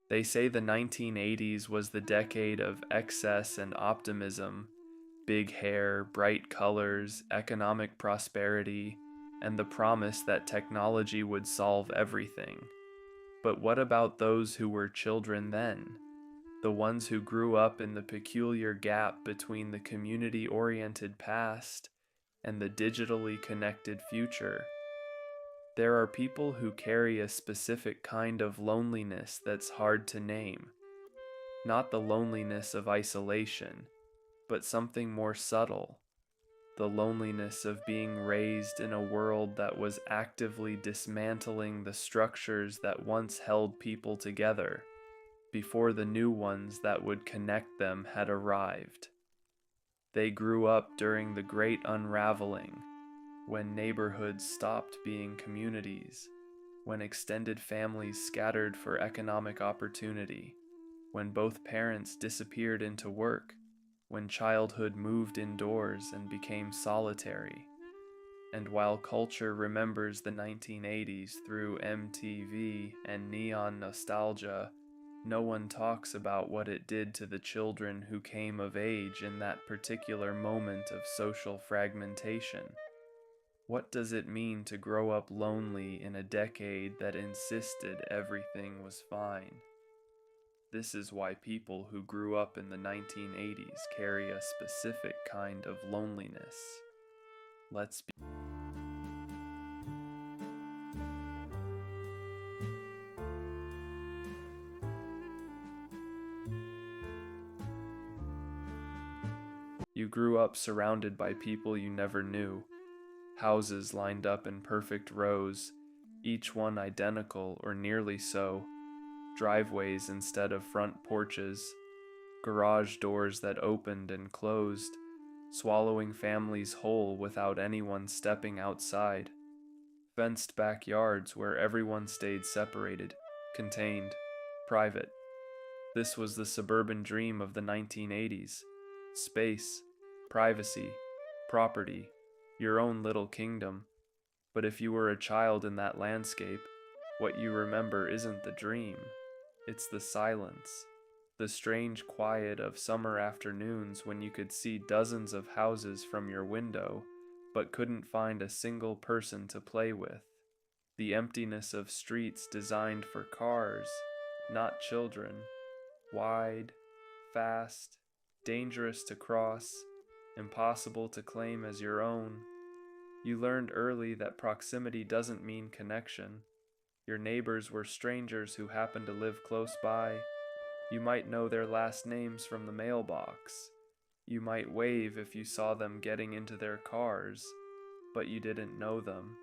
They say the 1980s was the decade of excess and optimism, big hair, bright colors, economic prosperity, and the promise that technology would solve everything. But what about those who were children then? The ones who grew up in the peculiar gap between the community oriented past and the digitally connected future? There are people who carry a specific kind of loneliness that's hard to name. Not the loneliness of isolation, but something more subtle, the loneliness of being raised in a world that was actively dismantling the structures that once held people together before the new ones that would connect them had arrived. They grew up during the great unraveling, when neighborhoods stopped being communities, when extended families scattered for economic opportunity, when both parents disappeared into work, when childhood moved indoors and became solitary. And while culture remembers the 1980s through MTV and neon nostalgia, no one talks about what it did to the children who came of age in that particular moment of social fragmentation. What does it mean to grow up lonely in a decade that insisted everything was fine? This is why people who grew up in the 1980s carry a specific kind of loneliness. Let's be. You grew up surrounded by people you never knew, houses lined up in perfect rows, each one identical or nearly so, driveways instead of front porches, garage doors that opened and closed, swallowing families whole without anyone stepping outside, fenced backyards where everyone stayed separated, contained, private. This was the suburban dream of the 1980s. Space, privacy, property, your own little kingdom. But if you were a child in that landscape, what you remember isn't the dream, it's the silence, the strange quiet of summer afternoons when you could see dozens of houses from your window, but couldn't find a single person to play with. The emptiness of streets designed for cars, not children, wide, fast, dangerous to cross, impossible to claim as your own. You learned early that proximity doesn't mean connection. Your neighbors were strangers who happened to live close by. You might know their last names from the mailbox. You might wave if you saw them getting into their cars, but you didn't know them.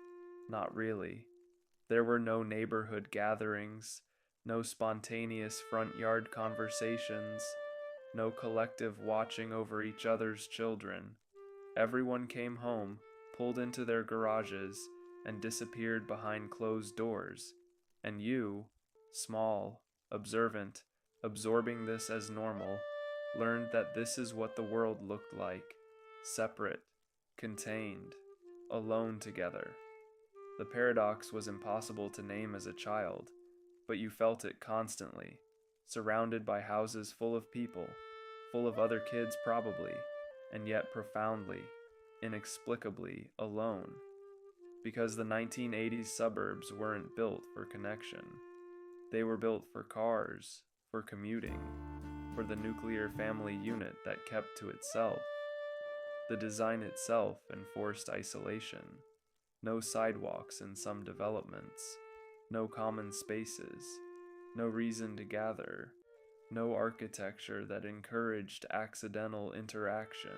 Not really. There were no neighborhood gatherings, no spontaneous front yard conversations, no collective watching over each other's children. Everyone came home, pulled into their garages, and disappeared behind closed doors. And you, small, observant, absorbing this as normal, learned that this is what the world looked like, separate, contained, alone together. The paradox was impossible to name as a child, but you felt it constantly, surrounded by houses full of people, full of other kids probably, and yet profoundly, inexplicably alone, because the 1980s suburbs weren't built for connection. They were built for cars, for commuting, for the nuclear family unit that kept to itself. The design itself enforced isolation. No sidewalks in some developments, no common spaces, no reason to gather, no architecture that encouraged accidental interaction.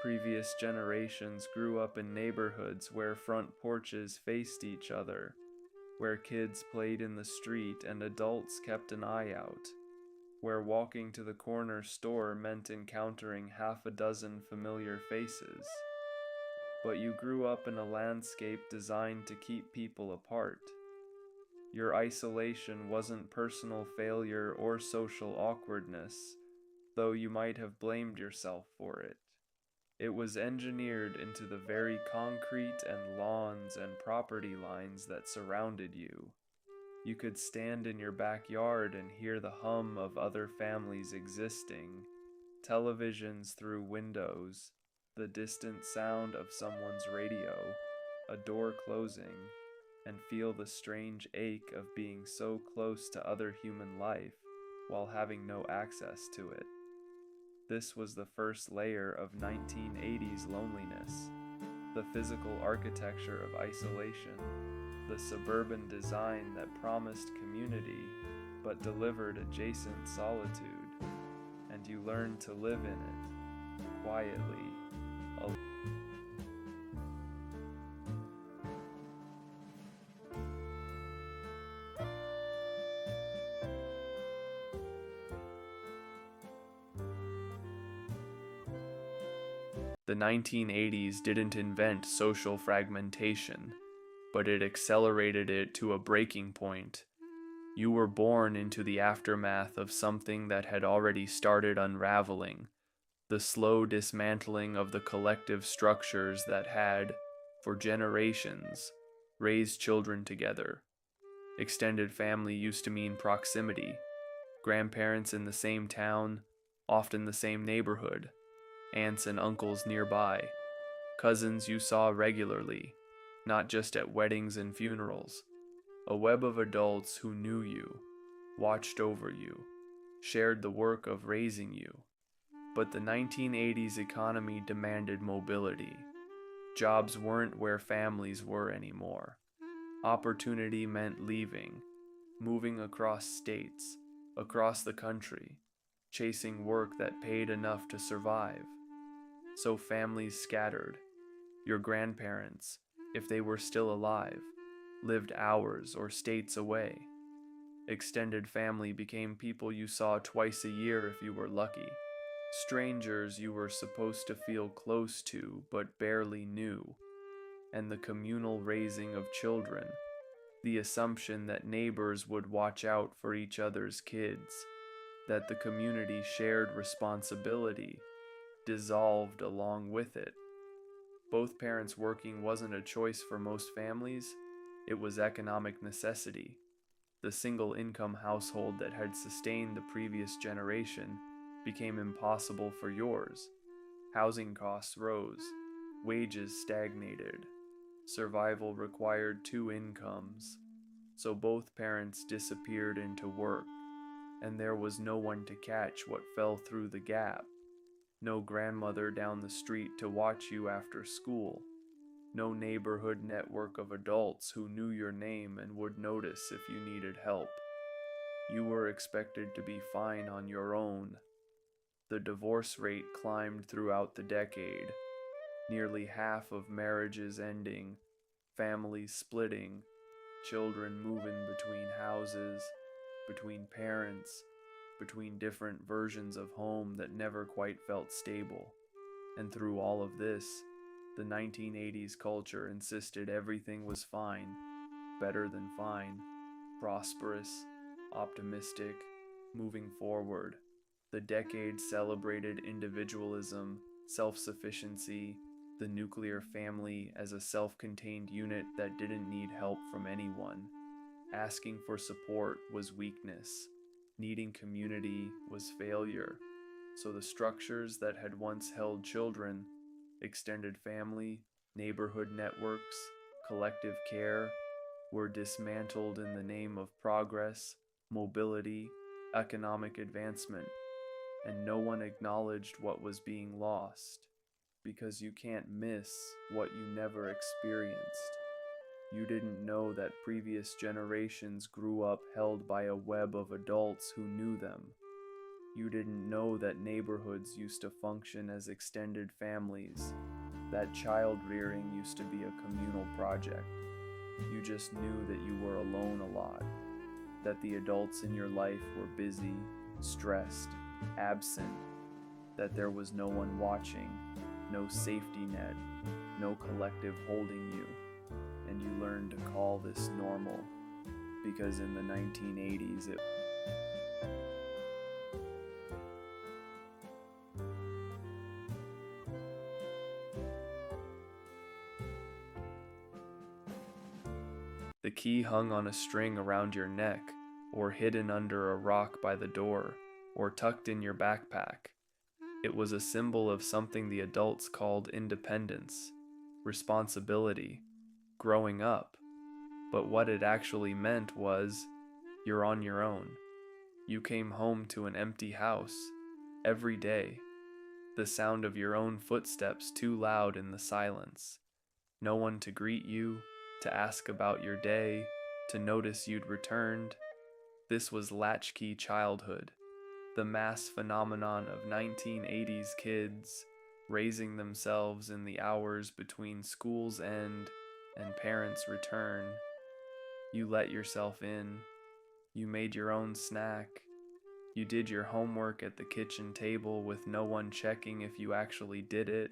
Previous generations grew up in neighborhoods where front porches faced each other, where kids played in the street and adults kept an eye out, where walking to the corner store meant encountering half a dozen familiar faces. But you grew up in a landscape designed to keep people apart. Your isolation wasn't personal failure or social awkwardness, though you might have blamed yourself for it. It was engineered into the very concrete and lawns and property lines that surrounded you. You could stand in your backyard and hear the hum of other families existing, televisions through windows, the distant sound of someone's radio, a door closing, and feel the strange ache of being so close to other human life while having no access to it. This was the first layer of 1980s loneliness, the physical architecture of isolation, the suburban design that promised community but delivered adjacent solitude, and you learned to live in it, quietly, alone. The 1980s didn't invent social fragmentation, but it accelerated it to a breaking point. You were born into the aftermath of something that had already started unraveling, the slow dismantling of the collective structures that had, for generations, raised children together. Extended family used to mean proximity, grandparents in the same town, often the same neighborhood, aunts and uncles nearby, cousins you saw regularly, not just at weddings and funerals. A web of adults who knew you, watched over you, shared the work of raising you. But the 1980s economy demanded mobility. Jobs weren't where families were anymore. Opportunity meant leaving, moving across states, across the country, chasing work that paid enough to survive. So families scattered. Your grandparents, if they were still alive, lived hours or states away. Extended family became people you saw twice a year if you were lucky. Strangers you were supposed to feel close to but barely knew. And the communal raising of children, the assumption that neighbors would watch out for each other's kids, that the community shared responsibility, dissolved along with it. Both parents working wasn't a choice for most families, it was economic necessity. The single income household that had sustained the previous generation became impossible for yours. Housing costs rose, wages stagnated, survival required two incomes, so both parents disappeared into work, and there was no one to catch what fell through the gap. No grandmother down the street to watch you after school. No neighborhood network of adults who knew your name and would notice if you needed help. You were expected to be fine on your own. The divorce rate climbed throughout the decade. Nearly half of marriages ending, families splitting, children moving between houses, between parents, between different versions of home that never quite felt stable. And through all of this, the 1980s culture insisted everything was fine, better than fine, prosperous, optimistic, moving forward. The decade celebrated individualism, self-sufficiency, the nuclear family as a self-contained unit that didn't need help from anyone. Asking for support was weakness. Needing community was failure. So the structures that had once held children, extended family, neighborhood networks, collective care, were dismantled in the name of progress, mobility, economic advancement, and no one acknowledged what was being lost, because you can't miss what you never experienced. You didn't know that previous generations grew up held by a web of adults who knew them. You didn't know that neighborhoods used to function as extended families, that child rearing used to be a communal project. You just knew that you were alone a lot, that the adults in your life were busy, stressed, absent, that there was no one watching, no safety net, no collective holding you. And you learned to call this normal, because in the 1980s The key hung on a string around your neck, or hidden under a rock by the door, or tucked in your backpack. It was a symbol of something the adults called independence, responsibility, growing up. But what it actually meant was, you're on your own. You came home to an empty house, every day, the sound of your own footsteps too loud in the silence. No one to greet you, to ask about your day, to notice you'd returned. This was latchkey childhood, the mass phenomenon of 1980s kids raising themselves in the hours between school's end and parents' return. You let yourself in. You made your own snack. You did your homework at the kitchen table with no one checking if you actually did it.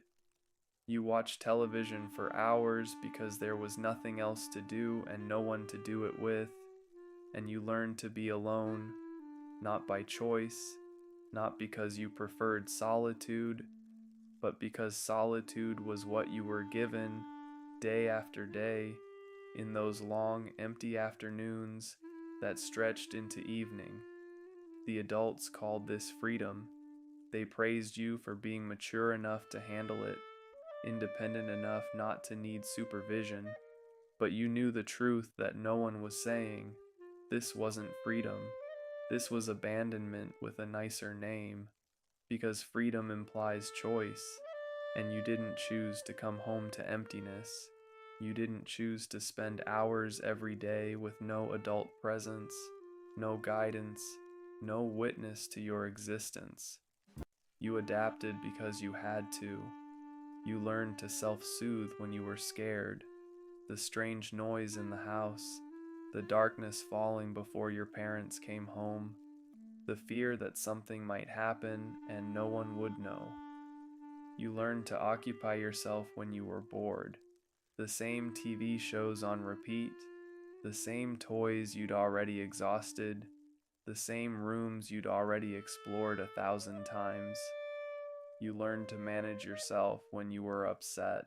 You watched television for hours because there was nothing else to do and no one to do it with. And you learned to be alone, not by choice, not because you preferred solitude, but because solitude was what you were given day after day in those long, empty afternoons that stretched into evening. The adults called this freedom. They praised you for being mature enough to handle it, independent enough not to need supervision, but you knew the truth that no one was saying. This wasn't freedom. This was abandonment with a nicer name, because freedom implies choice, and you didn't choose to come home to emptiness. You didn't choose to spend hours every day with no adult presence, no guidance, no witness to your existence. You adapted because you had to. You learned to self-soothe when you were scared. The strange noise in the house, the darkness falling before your parents came home, the fear that something might happen and no one would know. You learned to occupy yourself when you were bored. The same TV shows on repeat, the same toys you'd already exhausted, the same rooms you'd already explored 1,000 times. You learned to manage yourself when you were upset.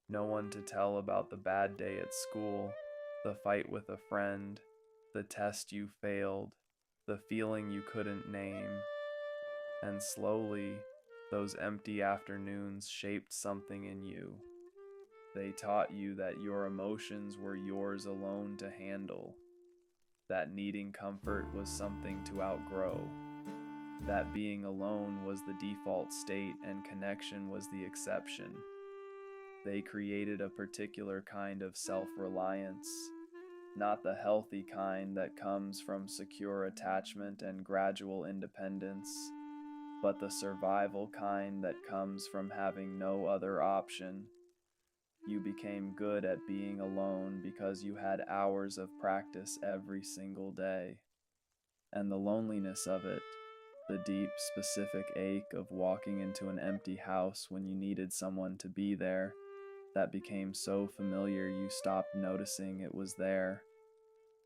No one to tell about the bad day at school, the fight with a friend, the test you failed, the feeling you couldn't name. And slowly, those empty afternoons shaped something in you. They taught you that your emotions were yours alone to handle, that needing comfort was something to outgrow, that being alone was the default state and connection was the exception. They created a particular kind of self-reliance, not the healthy kind that comes from secure attachment and gradual independence, but the survival kind that comes from having no other option. You became good at being alone because you had hours of practice every single day. And the loneliness of it, the deep, specific ache of walking into an empty house when you needed someone to be there, that became so familiar you stopped noticing it was there.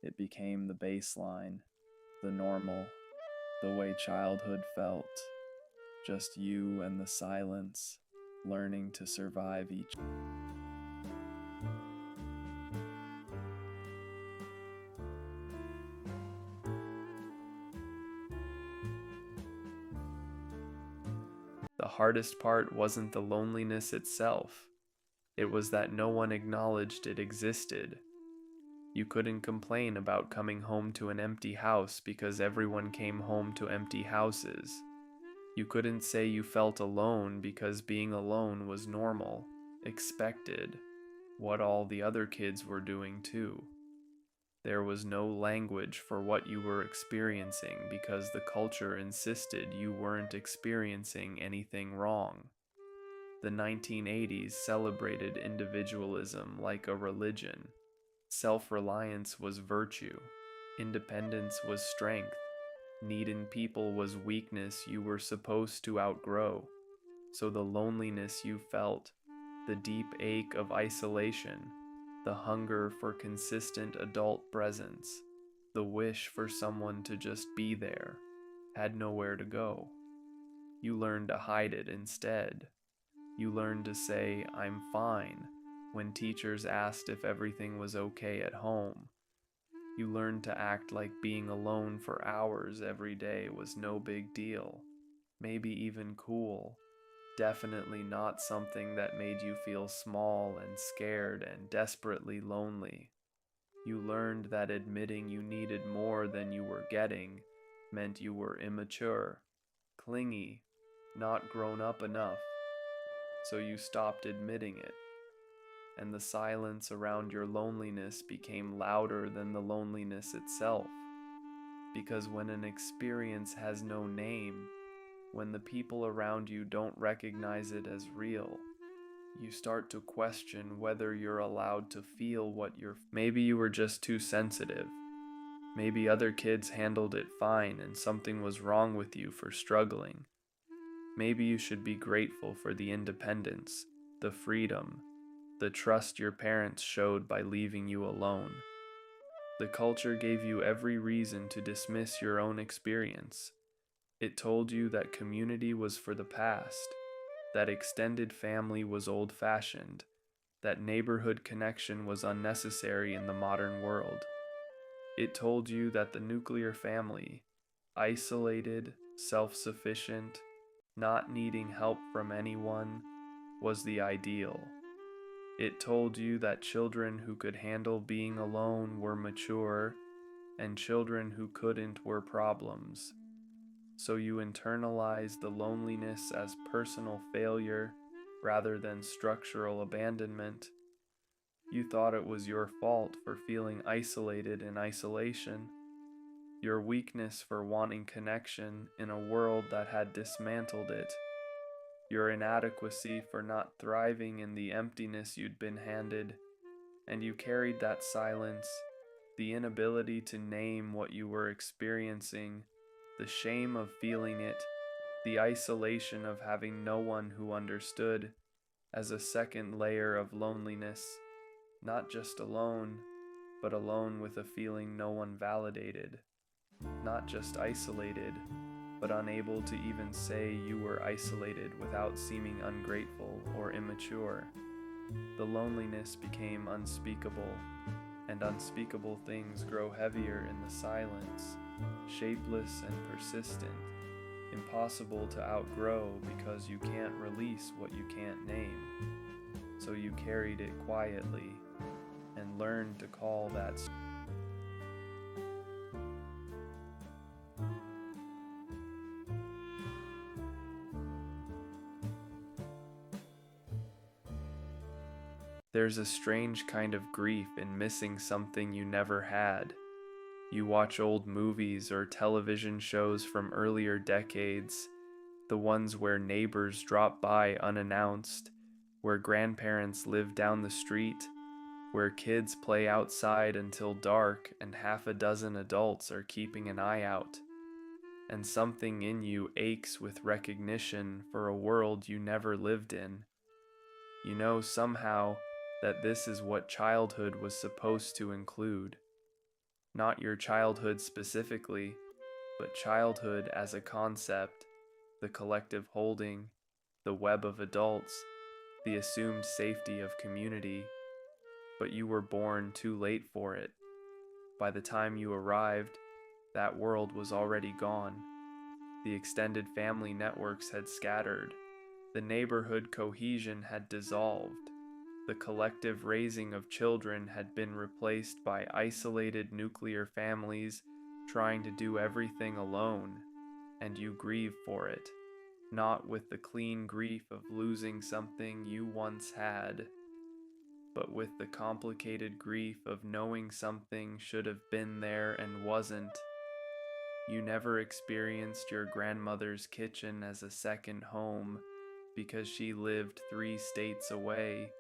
It became the baseline, the normal, the way childhood felt. Just you and the silence, learning to survive each. The hardest part wasn't the loneliness itself. It was that no one acknowledged it existed. You couldn't complain about coming home to an empty house because everyone came home to empty houses. You couldn't say you felt alone because being alone was normal, expected, what all the other kids were doing too. There was no language for what you were experiencing because the culture insisted you weren't experiencing anything wrong. The 1980s celebrated individualism like a religion. Self-reliance was virtue. Independence was strength. Need in people was weakness you were supposed to outgrow. So the loneliness you felt, the deep ache of isolation, the hunger for consistent adult presence, the wish for someone to just be there, had nowhere to go. You learned to hide it instead. You learned to say, "I'm fine," When teachers asked if everything was okay at home, you learned to act like being alone for hours every day was no big deal, maybe even cool. Definitely not something that made you feel small and scared and desperately lonely. You learned that admitting you needed more than you were getting meant you were immature, clingy, not grown up enough. So you stopped admitting it, and the silence around your loneliness became louder than the loneliness itself. Because when an experience has no name, when the people around you don't recognize it as real, you start to question whether you're allowed to feel what you're. Maybe you were just too sensitive. Maybe other kids handled it fine and something was wrong with you for struggling. Maybe you should be grateful for the independence, the freedom, the trust your parents showed by leaving you alone. The culture gave you every reason to dismiss your own experience. It told you that community was for the past, that extended family was old-fashioned, that neighborhood connection was unnecessary in the modern world. It told you that the nuclear family, isolated, self-sufficient, not needing help from anyone, was the ideal. It told you that children who could handle being alone were mature, and children who couldn't were problems. So you internalized the loneliness as personal failure rather than structural abandonment. You thought it was your fault for feeling isolated in isolation, your weakness for wanting connection in a world that had dismantled it, your inadequacy for not thriving in the emptiness you'd been handed, and you carried that silence, the inability to name what you were experiencing, the shame of feeling it, the isolation of having no one who understood, as a second layer of loneliness, not just alone, but alone with a feeling no one validated, not just isolated, but unable to even say you were isolated without seeming ungrateful or immature. The loneliness became unspeakable, and unspeakable things grow heavier in the silence, shapeless and persistent, impossible to outgrow because you can't release what you can't name. So you carried it quietly and learned to call that. There's a strange kind of grief in missing something you never had. You watch old movies or television shows from earlier decades, the ones where neighbors drop by unannounced, where grandparents live down the street, where kids play outside until dark and half a dozen adults are keeping an eye out. And something in you aches with recognition for a world you never lived in. You know somehow that this is what childhood was supposed to include. Not your childhood specifically, but childhood as a concept, the collective holding, the web of adults, the assumed safety of community. But you were born too late for it. By the time you arrived, that world was already gone. The extended family networks had scattered. The neighborhood cohesion had dissolved. The collective raising of children had been replaced by isolated nuclear families trying to do everything alone, and you grieve for it, not with the clean grief of losing something you once had, but with the complicated grief of knowing something should have been there and wasn't. You never experienced your grandmother's kitchen as a second home because she lived 3 states away.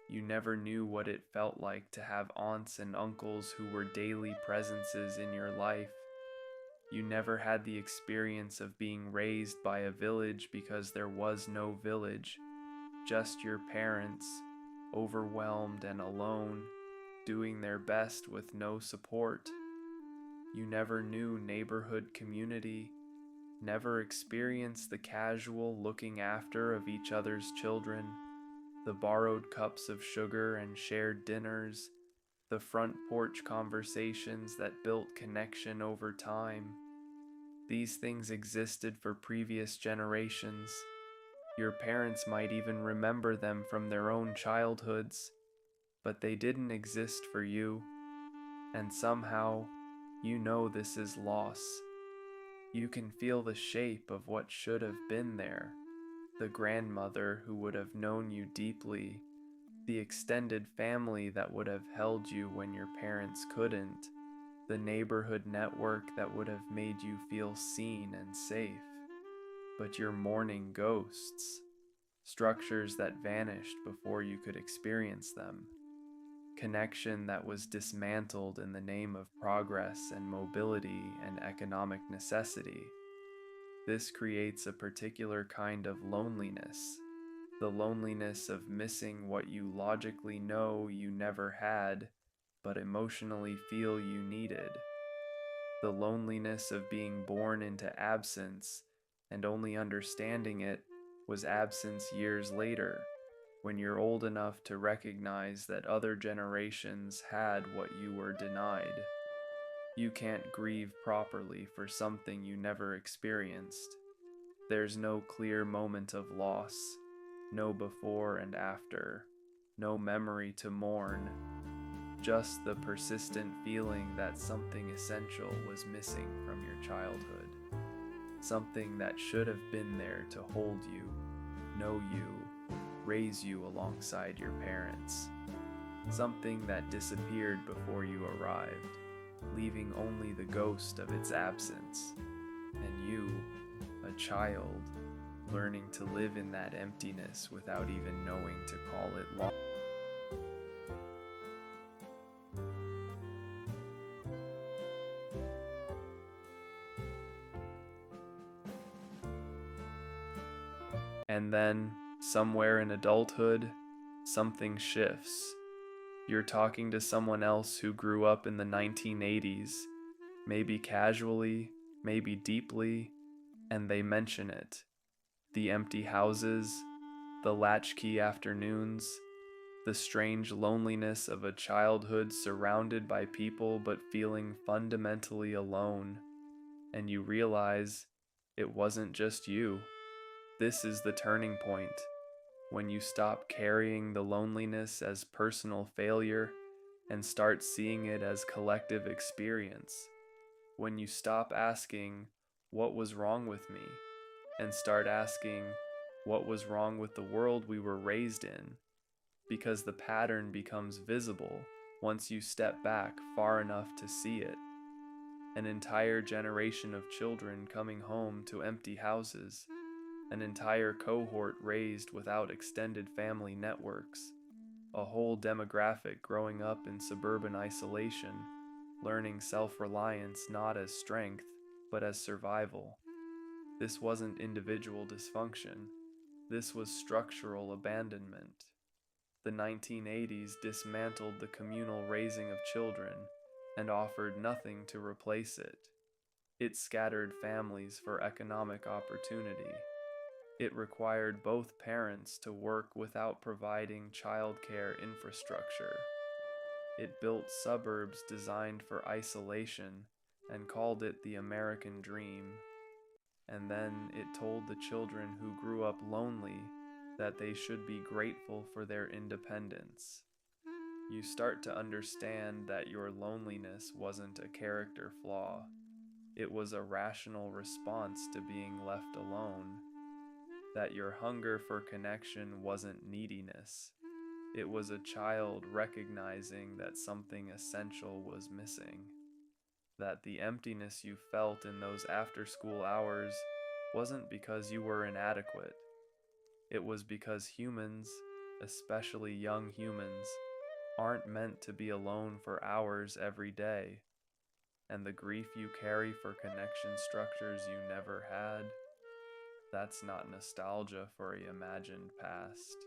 You never knew what it felt like to have aunts and uncles who were daily presences in your life. You never had the experience of being raised by a village because there was no village, just your parents, overwhelmed and alone, doing their best with no support. You never knew neighborhood community, never experienced the casual looking after of each other's children. The borrowed cups of sugar and shared dinners, the front porch conversations that built connection over time. These things existed for previous generations. Your parents might even remember them from their own childhoods, but they didn't exist for you. And somehow, you know this is loss. You can feel the shape of what should have been there. The grandmother who would have known you deeply, the extended family that would have held you when your parents couldn't, the neighborhood network that would have made you feel seen and safe. But you're mourning ghosts, structures that vanished before you could experience them, connection that was dismantled in the name of progress and mobility and economic necessity. This creates a particular kind of loneliness, the loneliness of missing what you logically know you never had, but emotionally feel you needed. The loneliness of being born into absence and only understanding it was absence years later, when you're old enough to recognize that other generations had what you were denied. You can't grieve properly for something you never experienced. There's no clear moment of loss, no before and after, no memory to mourn, just the persistent feeling that something essential was missing from your childhood. Something that should have been there to hold you, know you, raise you alongside your parents. Something that disappeared before you arrived, leaving only the ghost of its absence. And you, a child, learning to live in that emptiness without even knowing to call it loss. And then, somewhere in adulthood, something shifts. You're talking to someone else who grew up in the 1980s, maybe casually, maybe deeply, and they mention it. The empty houses, the latchkey afternoons, the strange loneliness of a childhood surrounded by people but feeling fundamentally alone. And you realize it wasn't just you. This is the turning point, when you stop carrying the loneliness as personal failure and start seeing it as collective experience. When you stop asking, "What was wrong with me?" and start asking, "What was wrong with the world we were raised in?" Because the pattern becomes visible once you step back far enough to see it. An entire generation of children coming home to empty houses, an entire cohort raised without extended family networks, a whole demographic growing up in suburban isolation, learning self-reliance not as strength, but as survival. This wasn't individual dysfunction. This was structural abandonment. The 1980s dismantled the communal raising of children and offered nothing to replace it. It scattered families for economic opportunity. It required both parents to work without providing childcare infrastructure. It built suburbs designed for isolation and called it the American dream. And then it told the children who grew up lonely that they should be grateful for their independence. You start to understand that your loneliness wasn't a character flaw. It was a rational response to being left alone. That your hunger for connection wasn't neediness. It was a child recognizing that something essential was missing. That the emptiness you felt in those after-school hours wasn't because you were inadequate. It was because humans, especially young humans, aren't meant to be alone for hours every day. And the grief you carry for connection structures you never had, that's not nostalgia for a imagined past.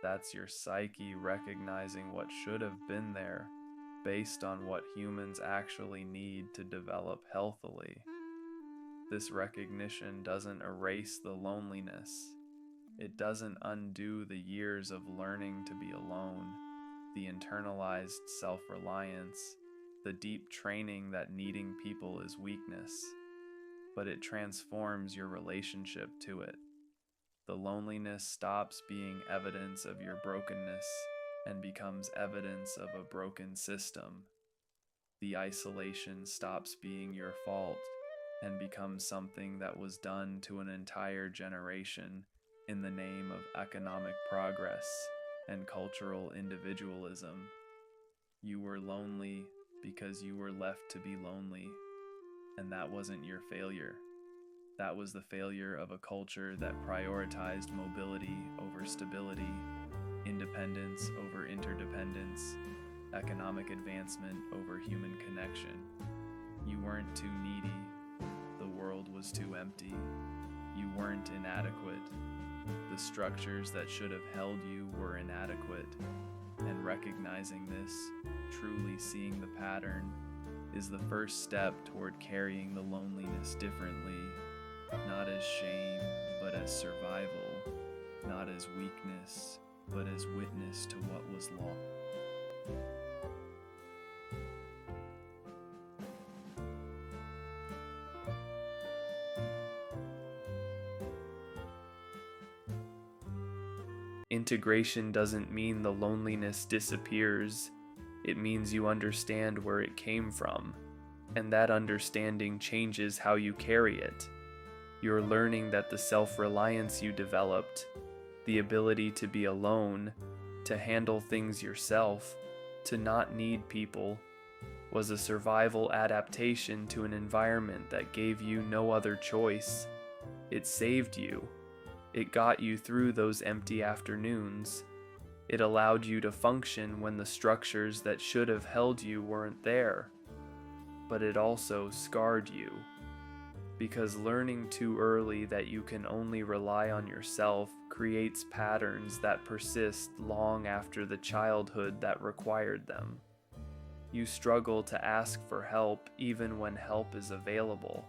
That's your psyche recognizing what should have been there based on what humans actually need to develop healthily. This recognition doesn't erase the loneliness. It doesn't undo the years of learning to be alone, the internalized self-reliance, the deep training that needing people is weakness, but it transforms your relationship to it. The loneliness stops being evidence of your brokenness and becomes evidence of a broken system. The isolation stops being your fault and becomes something that was done to an entire generation in the name of economic progress and cultural individualism. You were lonely because you were left to be lonely, and that wasn't your failure. That was the failure of a culture that prioritized mobility over stability, independence over interdependence, economic advancement over human connection. You weren't too needy. The world was too empty. You weren't inadequate. The structures that should have held you were inadequate. And recognizing this, truly seeing the pattern, is the first step toward carrying the loneliness differently, not as shame, but as survival, not as weakness, but as witness to what was lost. Integration doesn't mean the loneliness disappears. It means you understand where it came from, and that understanding changes how you carry it. You're learning that the self-reliance you developed, the ability to be alone, to handle things yourself, to not need people, was a survival adaptation to an environment that gave you no other choice. It saved you. It got you through those empty afternoons. It allowed you to function when the structures that should have held you weren't there. But it also scarred you. Because learning too early that you can only rely on yourself creates patterns that persist long after the childhood that required them. You struggle to ask for help even when help is available.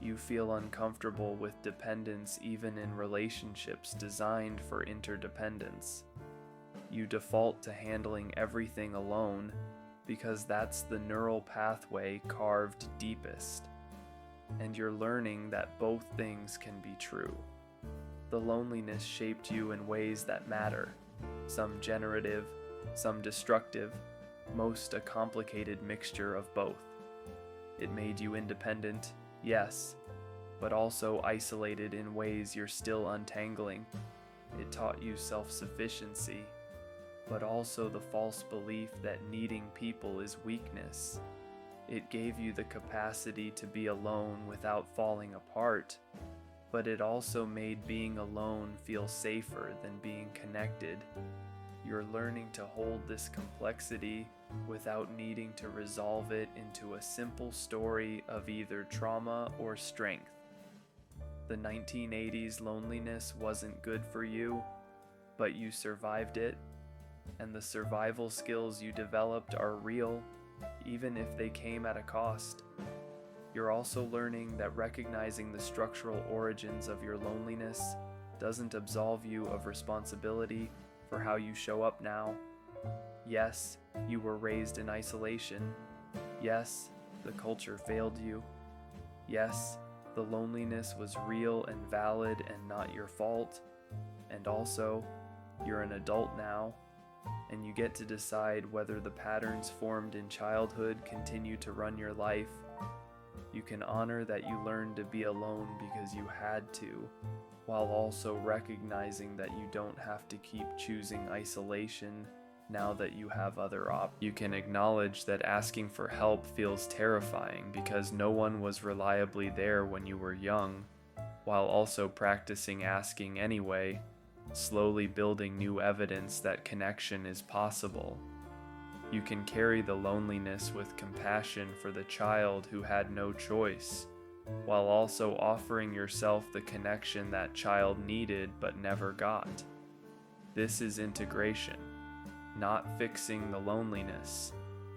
You feel uncomfortable with dependence even in relationships designed for interdependence. You default to handling everything alone because that's the neural pathway carved deepest. And you're learning that both things can be true. The loneliness shaped you in ways that matter, some generative, some destructive, most a complicated mixture of both. It made you independent, yes, but also isolated in ways you're still untangling. It taught you self-sufficiency, but also the false belief that needing people is weakness. It gave you the capacity to be alone without falling apart, but it also made being alone feel safer than being connected. You're learning to hold this complexity without needing to resolve it into a simple story of either trauma or strength. The 1980s loneliness wasn't good for you, but you survived it, and the survival skills you developed are real, even if they came at a cost. You're also learning that recognizing the structural origins of your loneliness doesn't absolve you of responsibility for how you show up now. Yes, you were raised in isolation. Yes, the culture failed you. Yes, the loneliness was real and valid and not your fault. And also, you're an adult now, and you get to decide whether the patterns formed in childhood continue to run your life. You can honor that you learned to be alone because you had to, while also recognizing that you don't have to keep choosing isolation now that you have other options. You can acknowledge that asking for help feels terrifying because no one was reliably there when you were young, while also practicing asking anyway, slowly building new evidence that connection is possible. You can carry the loneliness with compassion for the child who had no choice, while also offering yourself the connection that child needed but never got. This is integration, not fixing the loneliness,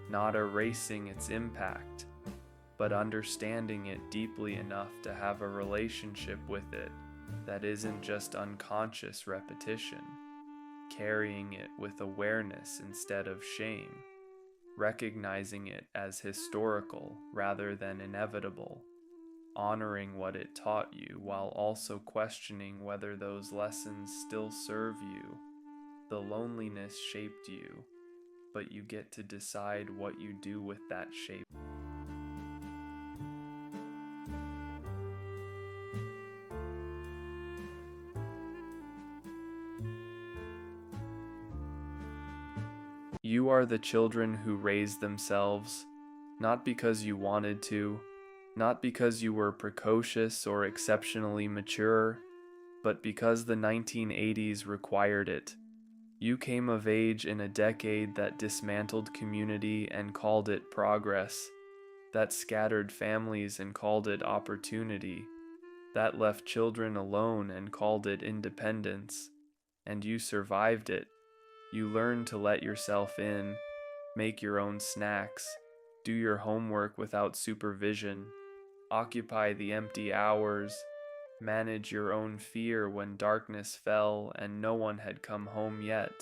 not erasing its impact, but understanding it deeply enough to have a relationship with it that isn't just unconscious repetition, carrying it with awareness instead of shame, recognizing it as historical rather than inevitable, honoring what it taught you while also questioning whether those lessons still serve you. The loneliness shaped you, but you get to decide what you do with that shape. You are the children who raised themselves, not because you wanted to, not because you were precocious or exceptionally mature, but because the 1980s required it. You came of age in a decade that dismantled community and called it progress, that scattered families and called it opportunity, that left children alone and called it independence. And you survived it. You learned to let yourself in, make your own snacks, do your homework without supervision, occupy the empty hours, manage your own fear when darkness fell and no one had come home yet.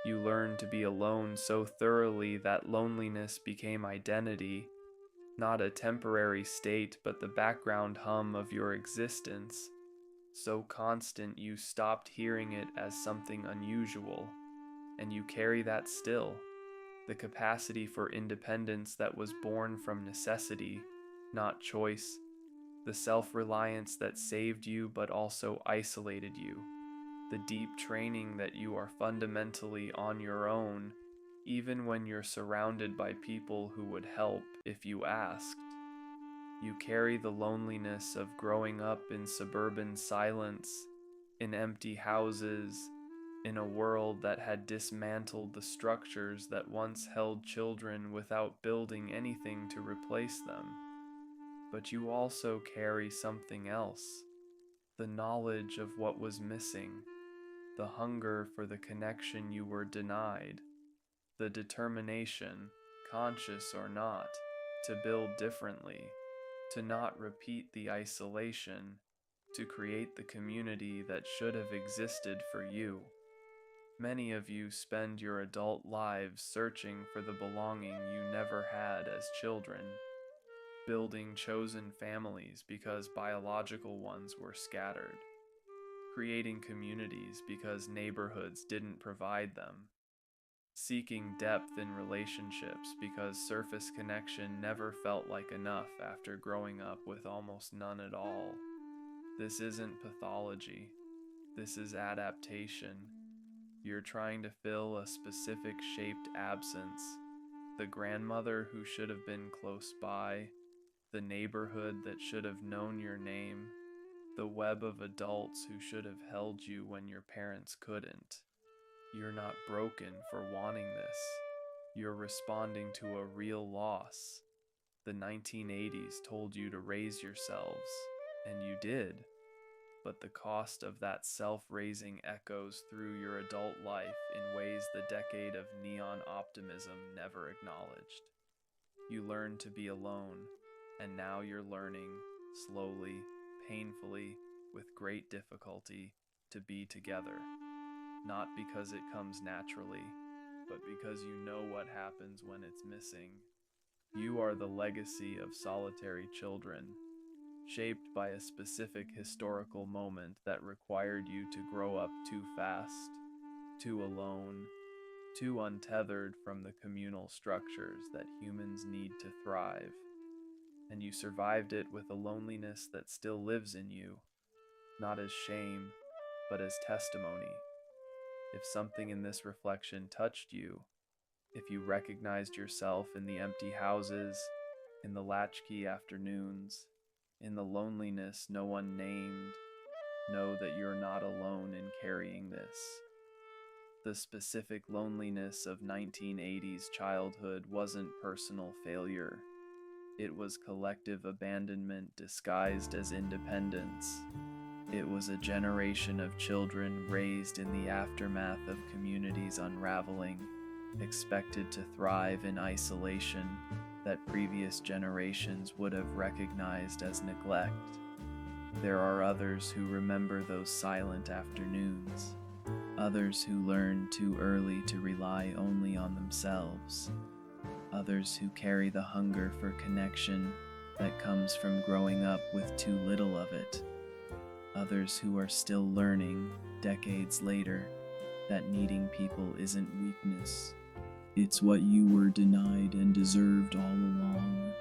You learned to be alone so thoroughly that loneliness became identity, not a temporary state but the background hum of your existence, so constant you stopped hearing it as something unusual, and you carry that still, the capacity for independence that was born from necessity, not choice, the self-reliance that saved you but also isolated you, the deep training that you are fundamentally on your own, even when you're surrounded by people who would help if you asked. You carry the loneliness of growing up in suburban silence, in empty houses, in a world that had dismantled the structures that once held children without building anything to replace them. But you also carry something else, the knowledge of what was missing, the hunger for the connection you were denied, the determination, conscious or not, to build differently, to not repeat the isolation, to create the community that should have existed for you. Many of you spend your adult lives searching for the belonging you never had as children, building chosen families because biological ones were scattered, creating communities because neighborhoods didn't provide them, seeking depth in relationships because surface connection never felt like enough after growing up with almost none at all. This isn't pathology. This is adaptation. You're trying to fill a specific shaped absence. The grandmother who should have been close by, the neighborhood that should have known your name, the web of adults who should have held you when your parents couldn't. You're not broken for wanting this. You're responding to a real loss. The 1980s told you to raise yourselves, and you did. But the cost of that self-raising echoes through your adult life in ways the decade of neon optimism never acknowledged. You learned to be alone, and now you're learning, slowly, painfully, with great difficulty, to be together. Not because it comes naturally, but because you know what happens when it's missing. You are the legacy of solitary children, shaped by a specific historical moment that required you to grow up too fast, too alone, too untethered from the communal structures that humans need to thrive. And you survived it with a loneliness that still lives in you, not as shame, but as testimony. If something in this reflection touched you, if you recognized yourself in the empty houses, in the latchkey afternoons, in the loneliness no one named, know that you're not alone in carrying this. The specific loneliness of 1980s childhood wasn't personal failure. It was collective abandonment disguised as independence. It was a generation of children raised in the aftermath of communities unraveling, expected to thrive in isolation that previous generations would have recognized as neglect. There are others who remember those silent afternoons, others who learn too early to rely only on themselves, others who carry the hunger for connection that comes from growing up with too little of it, others who are still learning, decades later, that needing people isn't weakness. It's what you were denied and deserved all along.